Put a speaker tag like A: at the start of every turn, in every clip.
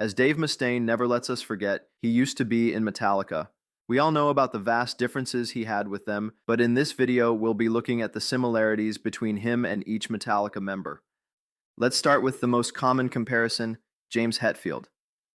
A: As Dave Mustaine never lets us forget, he used to be in Metallica. We all know about the vast differences he had with them, but in this video, we'll be looking at the similarities between him and each Metallica member. Let's start with the most common comparison, James Hetfield.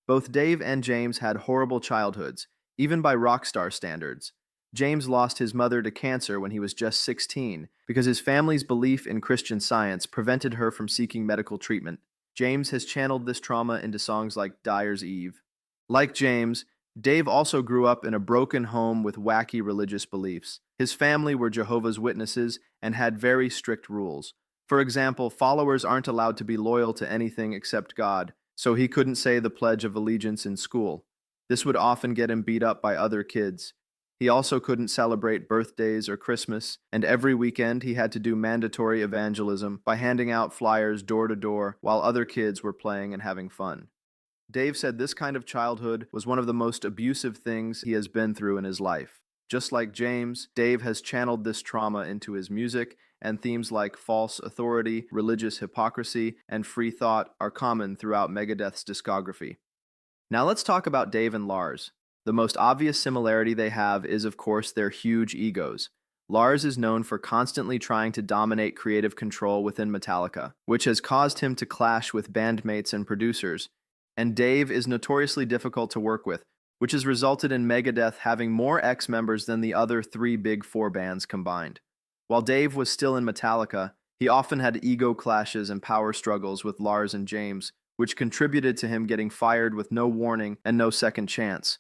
A: Both Dave and James had horrible childhoods, even by rock star standards. James lost his mother to cancer when he was just 16 because his family's belief in Christian Science prevented her from seeking medical treatment. James has channeled this trauma into songs like Dyer's Eve. Like James, Dave also grew up in a broken home with wacky religious beliefs. His family were Jehovah's Witnesses and had very strict rules. For example, followers aren't allowed to be loyal to anything except God, so he couldn't say the Pledge of Allegiance in school. This would often get him beat up by other kids. He also couldn't celebrate birthdays or Christmas, and every weekend he had to do mandatory evangelism by handing out flyers door to door while other kids were playing and having fun. Dave said this kind of childhood was one of the most abusive things he has been through in his life. Just like James, Dave has channeled this trauma into his music, and themes like false authority, religious hypocrisy, and free thought are common throughout Megadeth's discography. Now let's talk about Dave and Lars. The most obvious similarity they have is, of course, their huge egos. Lars is known for constantly trying to dominate creative control within Metallica, which has caused him to clash with bandmates and producers. And Dave is notoriously difficult to work with, which has resulted in Megadeth having more ex-members than the other three Big Four bands combined. While Dave was still in Metallica, he often had ego clashes and power struggles with Lars and James, which contributed to him getting fired with no warning and no second chance.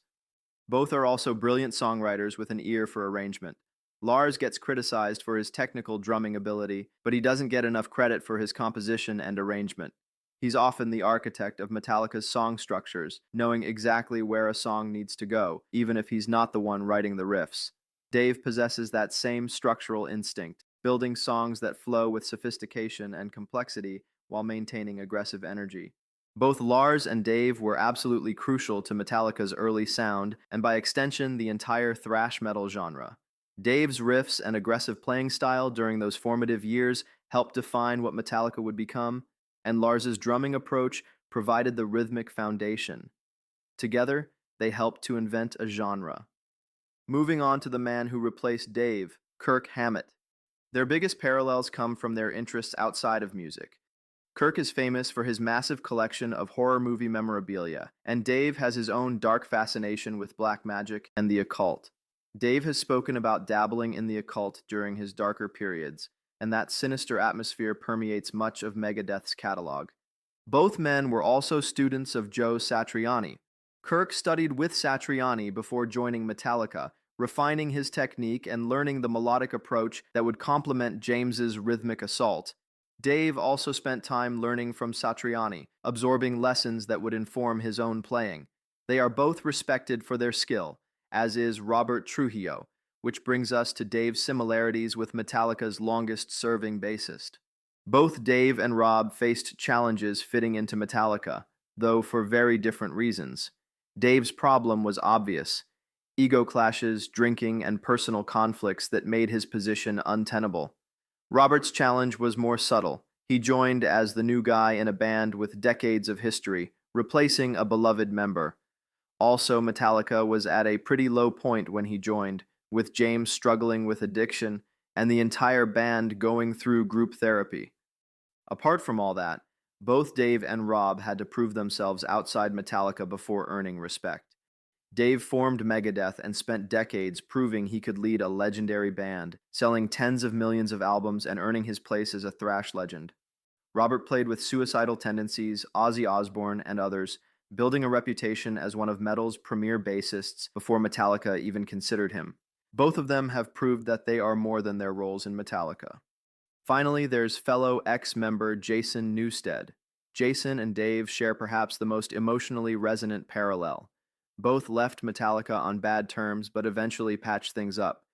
A: Both are also brilliant songwriters with an ear for arrangement. Lars gets criticized for his technical drumming ability, but he doesn't get enough credit for his composition and arrangement. He's often the architect of Metallica's song structures, knowing exactly where a song needs to go, even if he's not the one writing the riffs. Dave possesses that same structural instinct, building songs that flow with sophistication and complexity while maintaining aggressive energy. Both Lars and Dave were absolutely crucial to Metallica's early sound, and by extension, the entire thrash metal genre. Dave's riffs and aggressive playing style during those formative years helped define what Metallica would become, and Lars's drumming approach provided the rhythmic foundation. Together, they helped to invent a genre. Moving on to the man who replaced Dave, Kirk Hammett. Their biggest parallels come from their interests outside of music. Kirk is famous for his massive collection of horror movie memorabilia, and Dave has his own dark fascination with black magic and the occult. Dave has spoken about dabbling in the occult during his darker periods, and that sinister atmosphere permeates much of Megadeth's catalog. Both men were also students of Joe Satriani. Kirk studied with Satriani before joining Metallica, refining his technique and learning the melodic approach that would complement James's rhythmic assault. Dave also spent time learning from Satriani, absorbing lessons that would inform his own playing. They are both respected for their skill, as is Robert Trujillo, which brings us to Dave's similarities with Metallica's longest-serving bassist. Both Dave and Rob faced challenges fitting into Metallica, though for very different reasons. Dave's problem was obvious: ego clashes, drinking, and personal conflicts that made his position untenable. Robert's challenge was more subtle. He joined as the new guy in a band with decades of history, replacing a beloved member. Also, Metallica was at a pretty low point when he joined, with James struggling with addiction and the entire band going through group therapy. Apart from all that, both Dave and Rob had to prove themselves outside Metallica before earning respect. Dave formed Megadeth and spent decades proving he could lead a legendary band, selling tens of millions of albums and earning his place as a thrash legend. Robert played with suicidal tendencies, Ozzy Osbourne, and others, building a reputation as one of metal's premier bassists before Metallica even considered him. Both of them have proved that they are more than their roles in Metallica. Finally, there's fellow ex-member Jason Newsted. Jason and Dave share perhaps the most emotionally resonant parallel. Both left Metallica on bad terms, but eventually patched things up.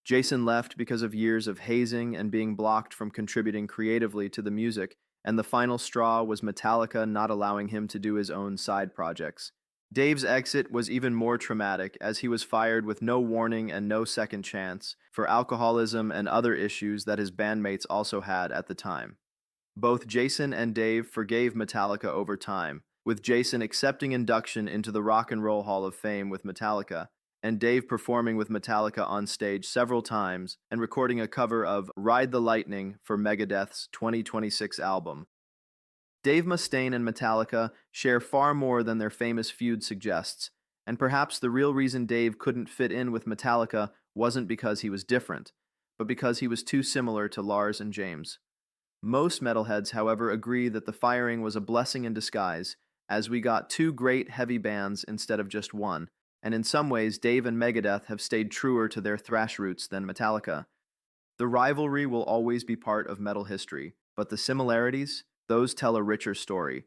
A: Jason left because of years of hazing and being blocked from contributing creatively to the music, and the final straw was Metallica not allowing him to do his own side projects. Dave's exit was even more traumatic, as he was fired with no warning and no second chance for alcoholism and other issues that his bandmates also had at the time. Both Jason and Dave forgave Metallica over time, with Jason accepting induction into the Rock and Roll Hall of Fame with Metallica, and Dave performing with Metallica on stage several times and recording a cover of Ride the Lightning for Megadeth's 2026 album. Dave Mustaine and Metallica share far more than their famous feud suggests, and perhaps the real reason Dave couldn't fit in with Metallica wasn't because he was different, but because he was too similar to Lars and James. Most metalheads, however, agree that the firing was a blessing in disguise, as we got two great heavy bands instead of just one, and in some ways Dave and Megadeth have stayed truer to their thrash roots than Metallica. The rivalry will always be part of metal history, but the similarities, those tell a richer story.